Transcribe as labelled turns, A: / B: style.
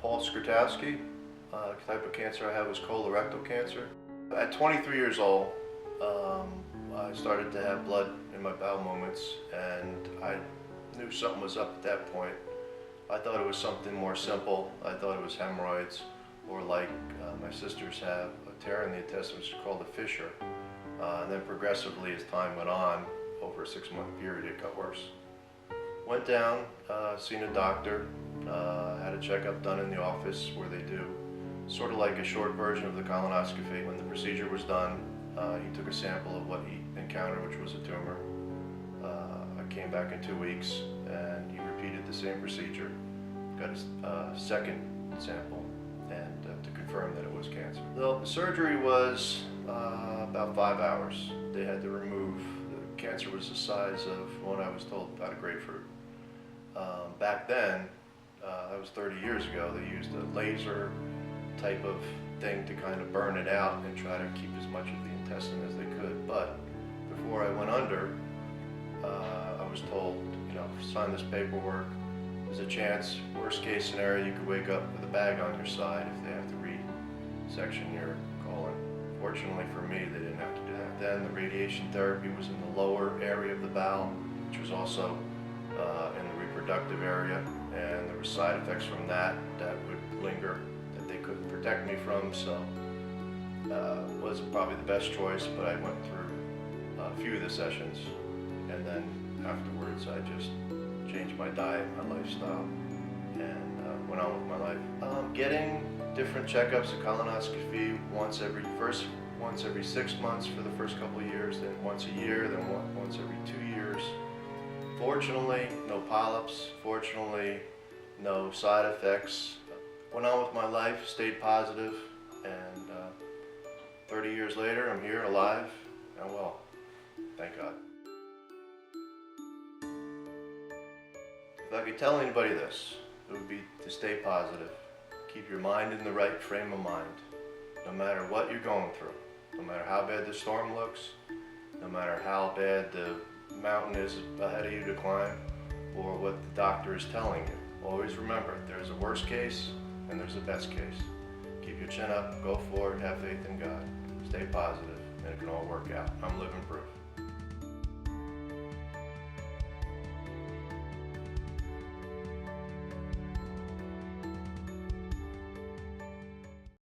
A: Paul Skrtowski. The type of cancer I had was colorectal cancer. At 23 years old, I started to have blood in my bowel movements, and I knew something was up at that point. I thought it was something more simple. I thought it was hemorrhoids, or like my sisters have, a tear in the intestine, which is called a fissure. And then progressively, as time went on, over a 6-month period, it got worse. Went down, seen a doctor, had a checkup done in the office where they do sort of like a short version of the colonoscopy. When the procedure was done, he took a sample of what he encountered, which was a tumor. I came back in 2 weeks, and he repeated the same procedure, got a second sample, and to confirm that it was cancer. The surgery was about 5 hours. They had to remove, the cancer was the size of what I was told, about a grapefruit. Back then, that was 30 years ago, they used a laser type of thing to kind of burn it out and try to keep as much of the intestine as they could. But before I went under, I was told, sign this paperwork. There's a chance, worst case scenario, you could wake up with a bag on your side if they have to resection your colon. Fortunately for me, they didn't have to do that. Then the radiation therapy was in the lower area of the bowel, which was also in the reproductive area, and there were side effects from that would linger that they couldn't protect me from, so it wasn't probably the best choice, but I went through a few of the sessions, and then afterwards I just changed my diet, my lifestyle, and went on with my life. Getting different checkups, a colonoscopy once every 6 months for the first couple of years, then once a year, then once every 2 years. Fortunately, no polyps. Fortunately, no side effects. Went on with my life, stayed positive, and 30 years later, I'm here, alive, and well. Thank God. If I could tell anybody this, it would be to stay positive. Keep your mind in the right frame of mind, no matter what you're going through, no matter how bad the storm looks, no matter how bad the mountain is ahead of you to climb, or what the doctor is telling you. Always remember, there's a worst case and there's a best case. Keep your chin up, go forward, have faith in God, stay positive, and it can all work out. I'm living proof.